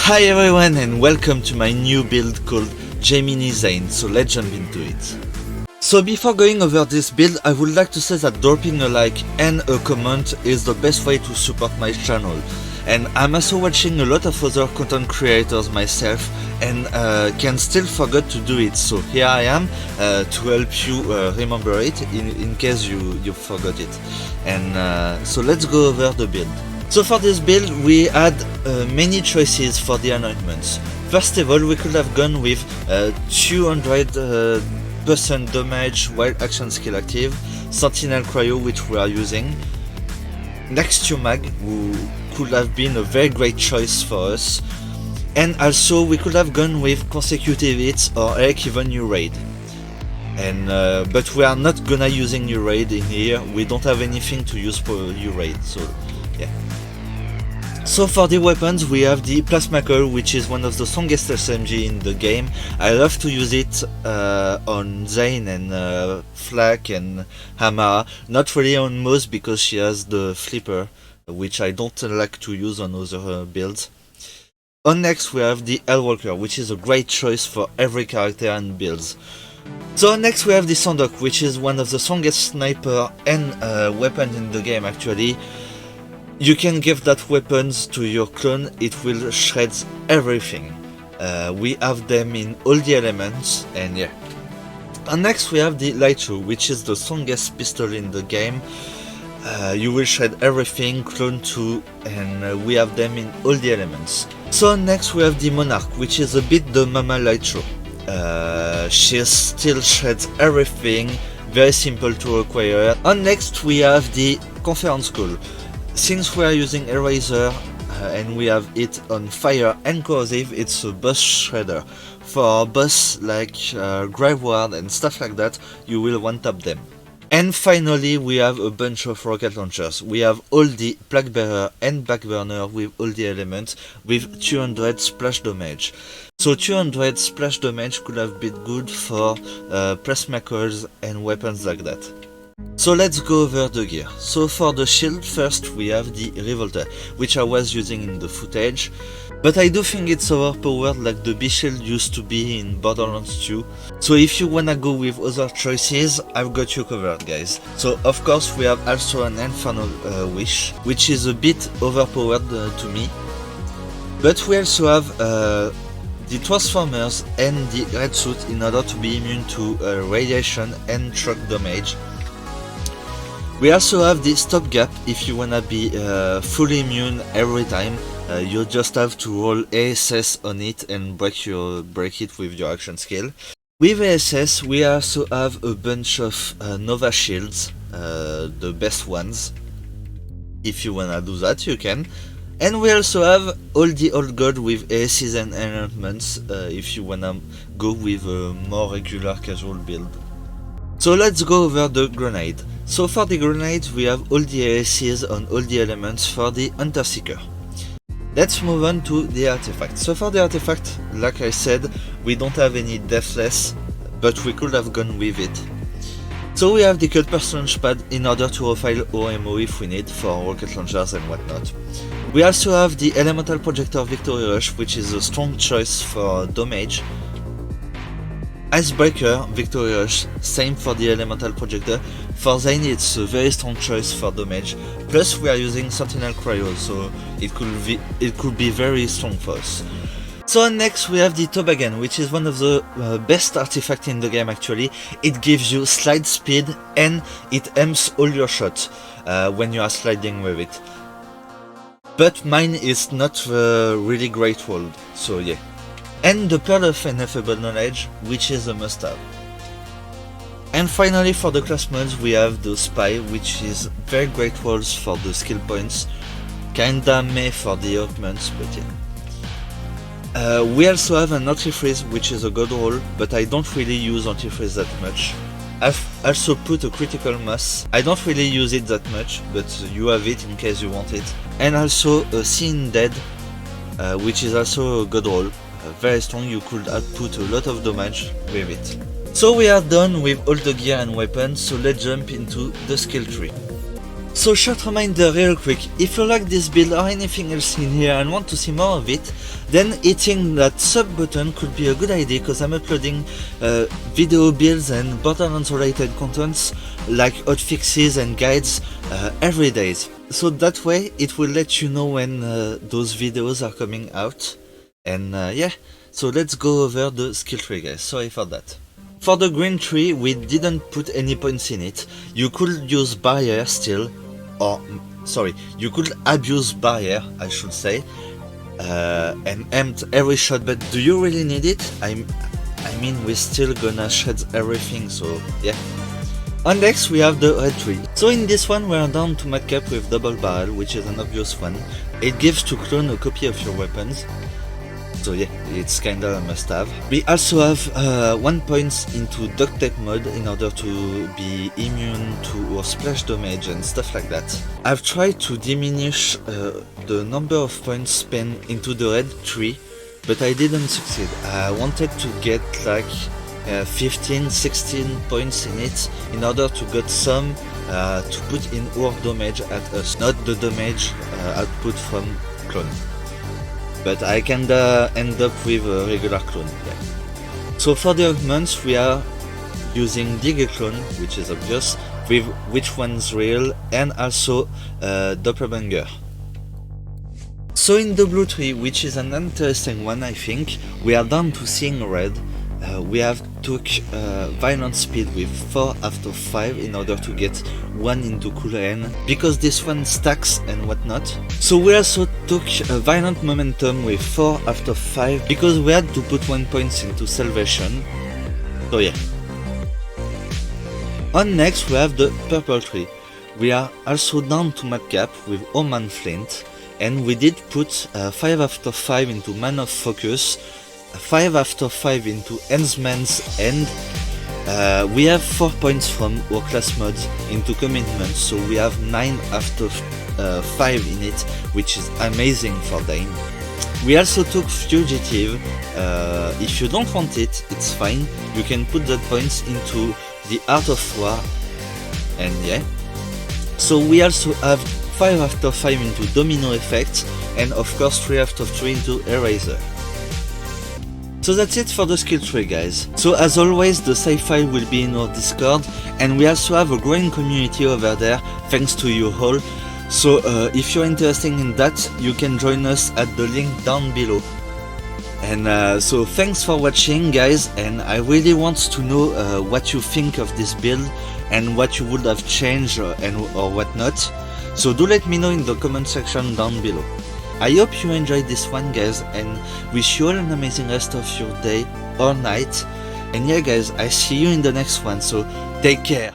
Hi everyone and welcome to my new build called Gemini Zane, so let's jump into it. So before going over this build, I would like to say that dropping a like and a comment is the best way to support my channel. And I'm also watching a lot of other content creators myself and can still forget to do it, so here I am to help you remember it in case you forgot it. And so let's go over the build. So for this build we had many choices for the anointments. First of all, we could have gone with 200% damage while action skill active, Sentinel Cryo, which we are using, next to Mag, who could have been a very great choice for us, and also we could have gone with consecutive hits or heck even new raid. And but we are not gonna using new raid in here. We don't have anything to use for new raid, so yeah. So for the weapons we have the Plasma Coil, which is one of the strongest SMG in the game. I love to use it on Zane and Flak and Hamara, not really on Moze because she has the flipper, which I don't like to use on other builds. On next we have the Hellwalker, which is a great choice for every character and builds. So next we have the Sandok, which is one of the strongest sniper and weapon in the game actually. You can give that weapons to your clone, it will shred everything. We have them in all the elements, and yeah. And next we have the Lytro, which is the strongest pistol in the game. You will shred everything, clone 2, and we have them in all the elements. So next we have the Monarch, which is a bit the Mama Lytro. She still shreds everything, very simple to acquire. And next we have the Conference Call. Since we are using Eraser and we have it on fire and corrosive, it's a boss shredder. For boss like Graveward and stuff like that, you will one-tap them. And finally we have a bunch of rocket launchers. We have all the Plague Bearer and Backburner with all the elements with 200 splash damage. So 200 splash damage could have been good for Plasma Coils and weapons like that. So let's go over the gear. So for the shield, first we have the Revolter, which I was using in the footage, but I do think it's overpowered like the B-shield used to be in Borderlands 2. So if you wanna go with other choices, I've got you covered, guys. So of course we have also an Infernal Wish, which is a bit overpowered to me, but we also have the Transformers and the Red Suit in order to be immune to radiation and shock damage. We also have the Stopgap if you wanna be fully immune every time. You just have to roll ASS on it and break it with your action skill. With ASS we also have a bunch of Nova shields, the best ones. If you wanna do that you can. And we also have all the old gold with ASCs and enhancements if you wanna go with a more regular casual build. So let's go over the grenade. So for the grenade we have all the ASCs on all the elements for the Hunter Seeker. Let's move on to the artifact. So for the artifact, like I said, we don't have any Deathless, but we could have gone with it. So we have the Cut Burst Launchpad in order to refile OMO if we need for rocket launchers and whatnot. We also have the Elemental Projector Victory Rush, which is a strong choice for damage. Icebreaker, Victory Rush, same for the Elemental Projector. For Zane it's a very strong choice for damage, plus we are using Sentinel Cryo, so it could be very strong for us. So next we have the Toboggan, which is one of the best artifacts in the game actually. It gives you slide speed and it aims all your shots when you are sliding with it. But mine is not really great rolled, so yeah. And the Pearl of Ineffable Knowledge, which is a must-have. And finally for the class mods we have the Spy, which is very great rolls for the skill points, kinda meh for the augments, but yeah. We also have an Antifreeze, which is a good roll, but I don't really use Antifreeze that much. I've also put a Critical Mass. I don't really use it that much, but you have it in case you want it. And also a Seeing Dead, which is also a good roll. Very strong, you could output a lot of damage with it. So we are done with all the gear and weapons, so let's jump into the skill tree. So short reminder real quick, if you like this build or anything else in here and want to see more of it, then hitting that sub button could be a good idea, because I'm uploading video builds and Borderlands related contents like hotfixes and guides every day. So that way it will let you know when those videos are coming out. And yeah, so let's go over the skill tree, guys. Sorry for that. For the green tree, we didn't put any points in it. You could use barrier still, or sorry, you could abuse barrier, I should say, and empt every shot, but do you really need it? I mean, we're still gonna shed everything, so yeah. On next we have the red tree. So in this one we are down to madcap with double barrel, which is an obvious one. It gives to clone a copy of your weapons. So yeah, it's kinda a must have. We also have 1 point into duct tape mode in order to be immune to or splash damage and stuff like that. I've tried to diminish the number of points spent into the red tree, but I didn't succeed. I wanted to get like 15-16 points in it in order to get some to put in our damage at us, not the damage output from clone. But I kinda end up with a regular clone. Yeah. So for the augments we are using Digger clone, which is obvious, with which one's real, and also Doppelganger. So in the blue tree, which is an interesting one I think, we are down to seeing red. We have took violent speed with 4 after 5 in order to get 1 into cool N, because this one stacks and whatnot. So we also took violent momentum with 4 after 5 because we had to put 1 point into salvation. So yeah. On next we have the purple tree. We are also down to madcap with Oman Flint, and we did put 5 after 5 into Man of Focus, 5 after 5 into Ensman's End. We have 4 points from our class mods into commitment, so we have 9 after 5 in it, which is amazing for Zane. We also took Fugitive. If you don't want it, it's fine, you can put that points into the Art of War, and yeah. So we also have 5 after 5 into Domino Effect, and of course 3 after 3 into Eraser. So that's it for the skill tree, guys. So as always, the sci-fi will be in our Discord, and we also have a growing community over there, thanks to you all. So if you're interested in that, you can join us at the link down below. And so thanks for watching, guys, and I really want to know what you think of this build and what you would have changed or whatnot. So do let me know in the comment section down below. I hope you enjoyed this one, guys, and wish you all an amazing rest of your day or night. And yeah, guys, I see you in the next one, so take care.